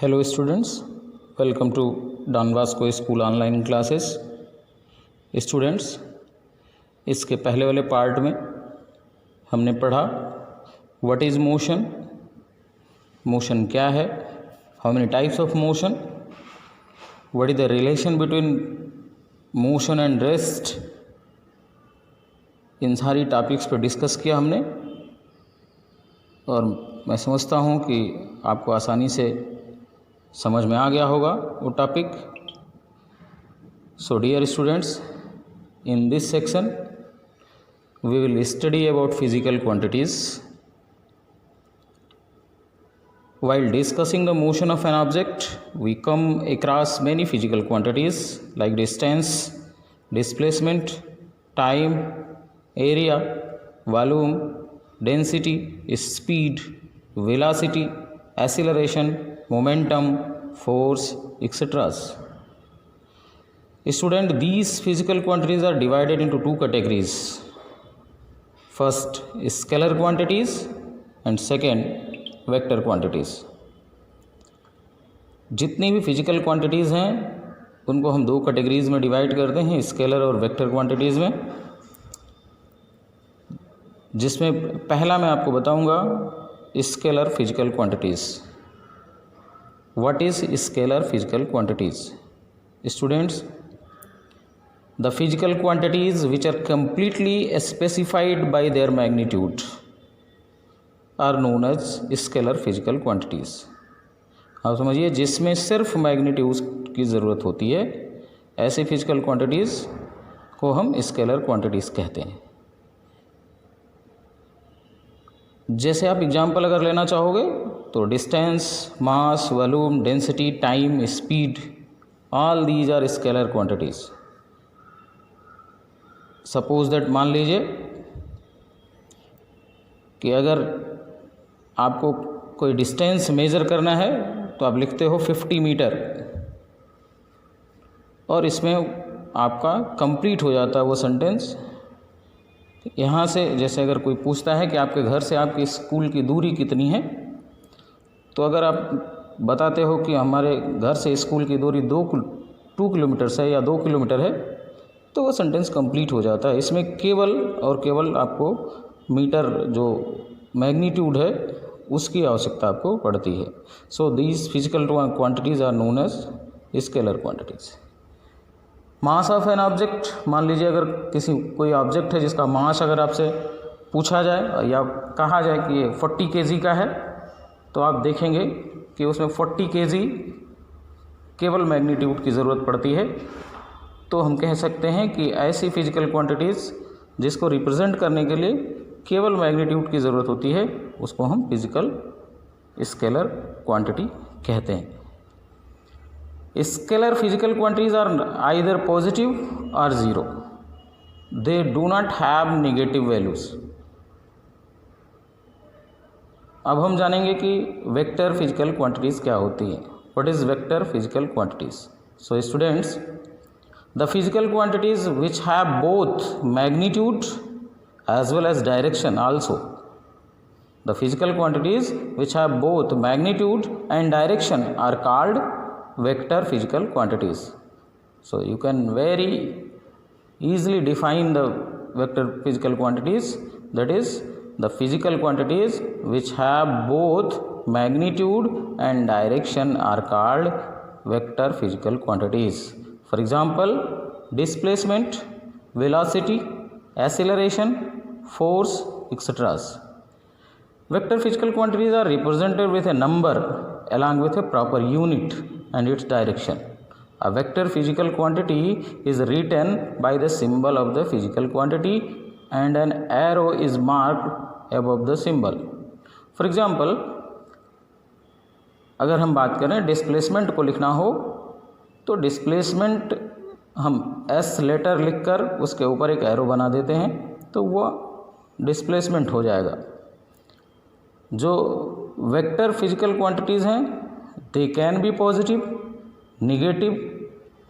Hello students, welcome to Don Bosco school online classes. Students, इसके पहले वाले part में हमने पढ़ा व्हाट इज़ मोशन, मोशन क्या है, how many types of motion, what is the relation between motion and rest. इन सारी टॉपिक्स पर डिस्कस किया हमने और मैं समझता हूँ कि आपको आसानी से समझ में आ गया होगा वो topic. So dear students, in this section we will study about physical quantities. While discussing the motion of an object, we come across many physical quantities like distance, displacement, time, area, volume, density, speed, velocity, acceleration, momentum, force, etc. Student, these physical quantities are divided into two categories. First, scalar quantities and second, vector quantities. जितनी भी physical quantities हैं उनको हम दो categories में divide करते हैं, scalar और वेक्टर क्वांटिटीज़ में, जिसमें पहला मैं आपको बताऊंगा scalar physical quantities. What is scalar physical quantities? Students, the physical quantities which are completely specified by their magnitude are known as scalar physical quantities. आप समझिए, जिसमें सिर्फ मैग्नीट्यूड की ज़रूरत होती है ऐसी फिजिकल क्वांटिटीज़ को हम स्केलर क्वांटिटीज़ कहते हैं। जैसे आप एग्जांपल अगर लेना चाहोगे तो distance, mass, volume, density, time, speed, all these are scalar quantities. Suppose that, मान लीजिए कि अगर आपको कोई डिस्टेंस मेज़र करना है तो आप लिखते हो 50 मीटर और इसमें आपका कंप्लीट हो जाता है वो सेंटेंस। यहाँ से जैसे अगर कोई पूछता है कि आपके घर से आपके स्कूल की दूरी कितनी है, तो अगर आप बताते हो कि हमारे घर से स्कूल की दूरी 2 किलोमीटर से या 2 किलोमीटर है, तो वो सेंटेंस कंप्लीट हो जाता है। इसमें केवल और केवल आपको मीटर जो मैग्नीट्यूड है उसकी आवश्यकता आपको पड़ती है। So these physical quantities are known as scalar quantities. Mass of an object, मान लीजिए अगर कोई ऑब्जेक्ट है जिसका मास अगर आपसे पूछा जाए या कहा जाए कि ये 40 kg का है, तो आप देखेंगे कि उसमें 40 kg केवल मैग्नीट्यूड की ज़रूरत पड़ती है। तो हम कह सकते हैं कि ऐसी फिजिकल क्वांटिटीज़ जिसको रिप्रेजेंट करने के लिए केवल मैग्नीट्यूड की ज़रूरत होती है उसको हम फिजिकल स्केलर क्वांटिटी कहते हैं। Scalar physical quantities are either positive और zero, they do not have negative values. अब हम जानेंगे कि वेक्टर फिजिकल क्वांटिटीज़ क्या होती हैं। What is vector physical quantities? So students, the physical quantities which have both magnitude as well as direction also. The physical quantities which have both magnitude and direction are called vector physical quantities. So you can very easily define the vector physical quantities, that is the physical quantities which have both magnitude and direction are called vector physical quantities. For example, displacement, velocity, acceleration, force, etc. Vector physical quantities are represented with a number along with a proper unit and its direction. A vector physical quantity is written by the symbol of the physical quantity and an arrow is marked above the symbol. For example, अगर हम बात करें displacement को लिखना हो तो displacement हम S letter लिखकर उसके ऊपर एक एरो बना देते हैं तो वो डिस्प्लेसमेंट हो जाएगा। जो वेक्टर फिजिकल क्वांटिटीज़ हैं they can be positive, negative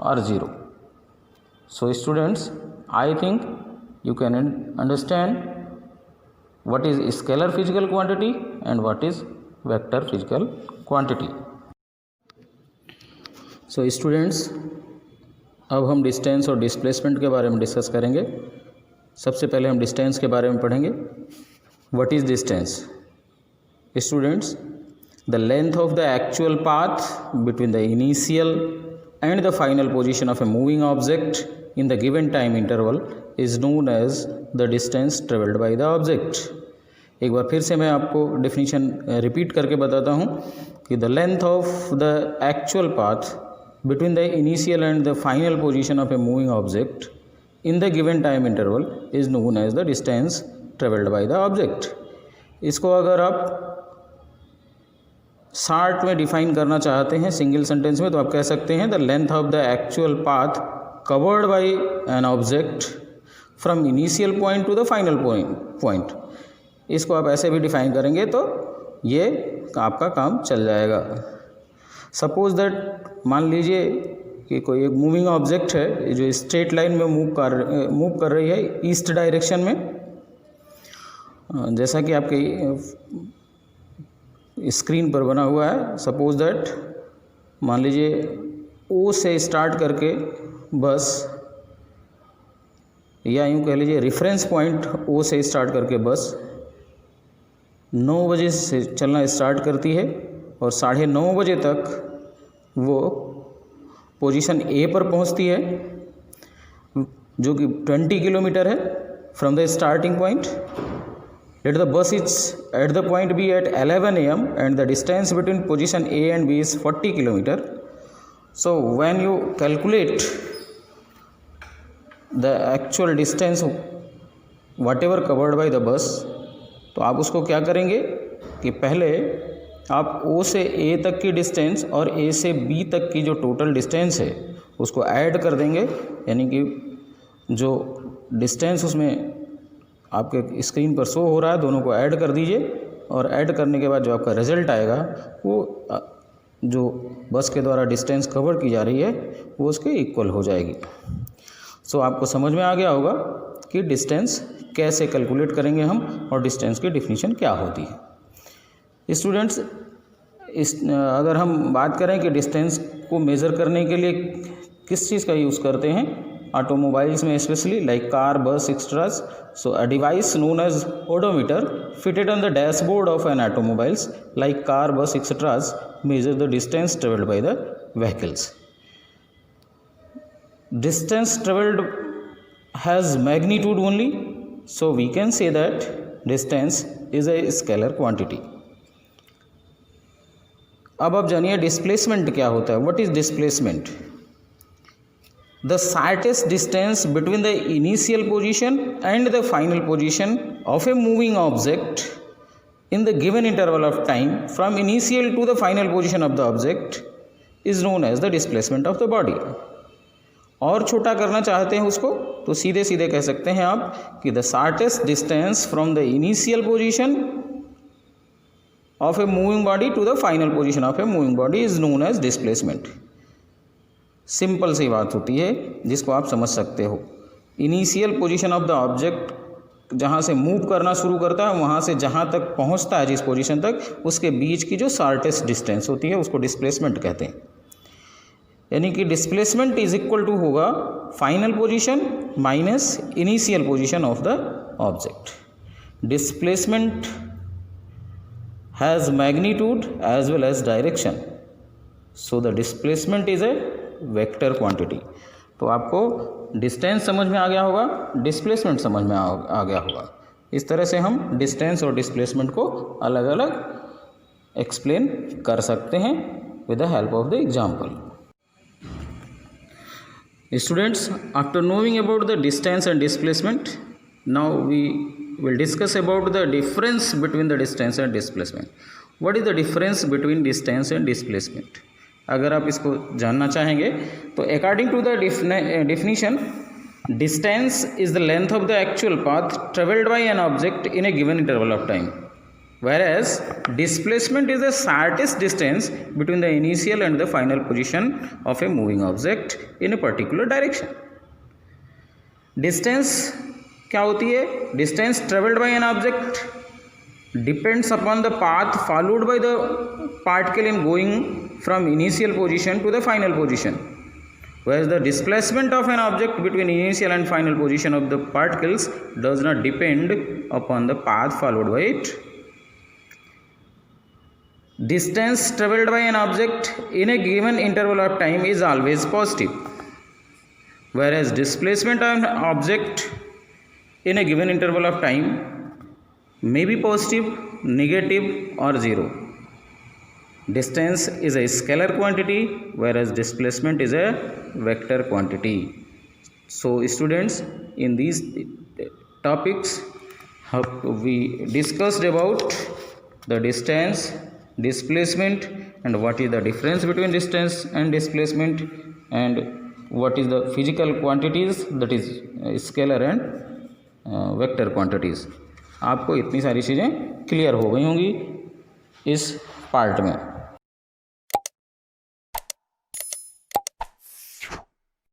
और zero. So students, I think you can understand what is scalar physical quantity and what is vector physical quantity. So students, अब हम डिस्टेंस और displacement के बारे में discuss करेंगे। सबसे पहले हम डिस्टेंस के बारे में पढ़ेंगे। What is distance? Students, the length of the actual path between the initial and the final position of a moving object in the given time interval is known as the distance traveled by the object। एक बार फिर से मैं आपको definition repeat करके बताता हूँ कि the length of the actual path between the initial and the final position of a moving object in the given time interval is known as the distance traveled by the object। इसको अगर आप short में define करना चाहते हैं single sentence में, तो आप कह सकते हैं the length of the actual path covered by an object from initial point to the final point। इसको आप ऐसे भी डिफाइन करेंगे तो ये आपका काम चल जाएगा। सपोज दैट, मान लीजिए कि कोई एक मूविंग ऑब्जेक्ट है जो स्ट्रेट लाइन में मूव कर रही है ईस्ट डायरेक्शन में, जैसा कि आपके स्क्रीन पर बना हुआ है। सपोज दैट, मान लीजिए ओ से स्टार्ट करके बस, या यूँ कह लीजिए रेफरेंस पॉइंट ओ से स्टार्ट करके बस 9 बजे से चलना स्टार्ट करती है और 9:30 बजे तक वो पोजीशन ए पर पहुंचती है, जो कि 20 किलोमीटर है from the starting point. Let the bus is at the point B at 11 AM and the distance between position A and B is 40 kilometre. So when you calculate the actual distance whatever covered by the bus, तो आप उसको क्या करेंगे कि पहले आप O से A तक की डिस्टेंस और A से B तक की जो टोटल डिस्टेंस है उसको ऐड कर देंगे। यानी कि जो डिस्टेंस उसमें आपके स्क्रीन पर शो हो रहा है दोनों को ऐड कर दीजिए, और ऐड करने के बाद जो आपका रिजल्ट आएगा वो जो बस के द्वारा डिस्टेंस कवर की जा रही है वो उसके इक्वल हो जाएगी। सो आपको समझ में आ गया होगा कि डिस्टेंस कैसे कैलकुलेट करेंगे हम और डिस्टेंस की डेफिनेशन क्या होती है। स्टूडेंट्स, अगर हम बात करें कि डिस्टेंस को मेज़र करने के लिए किस चीज़ का यूज़ करते हैं, ऑटोमोबाइल्स में specially like car, bus, extras. So a device known as odometer fitted on the dashboard of an automobiles like car, bus, etc. measure the distance traveled by the vehicles। Distance traveled has magnitude only, so we can say that distance is a scalar quantity। अब आप जानिए displacement क्या होता है। What is displacement? The shortest distance between the initial position and the final position of a moving object in the given interval of time from initial to the final position of the object is known as the displacement of the body। और छोटा करना चाहते हैं उसको तो सीधे सीधे कह सकते हैं आप कि the shortest distance from the initial position of a moving body to the final position of a moving body is known as displacement। Simple सी बात होती है जिसको आप समझ सकते हो। Initial position of the object जहाँ से मूव करना शुरू करता है वहाँ से जहाँ तक पहुँचता है जिस पोजीशन तक, उसके बीच की जो शॉर्टेस्ट डिस्टेंस होती है उसको डिस्प्लेसमेंट कहते हैं। यानी कि डिस्प्लेसमेंट इज इक्वल टू होगा final position minus initial position of the object. Displacement has magnitude as well as direction, so the displacement is a vector quantity. तो आपको डिस्टेंस समझ में आ गया होगा, डिस्प्लेसमेंट समझ में आ गया होगा। इस तरह से हम डिस्टेंस और डिस्प्लेसमेंट को अलग अलग एक्सप्लेन कर सकते हैं with the help of the example. Students, after knowing about the distance and displacement, now we will discuss about the difference between the distance and displacement. What is the difference between distance and displacement? अगर आप इसको जानना चाहेंगे तो according to the definition, distance is the length of the actual path travelled by an object in a given interval of time, whereas displacement is the shortest distance between the initial and the final position of a moving object in a particular direction. Distance क्या होती है? Distance traveled by an object depends upon the path followed by the particle in going from initial position to the final position, whereas the displacement of an object between initial and final position of the particles does not depend upon the path followed by it. Distance traveled by an object in a given interval of time is always positive, whereas displacement of an object in a given interval of time may be positive, negative or zero. Distance is a scalar quantity, whereas displacement is a vector quantity. So students, in these topics we discussed about the distance, displacement, and what is the difference between distance and displacement, and what is the physical quantities, that is scalar and vector quantities. आपको इतनी सारी चीज़ें clear हो गई होंगी इस part में.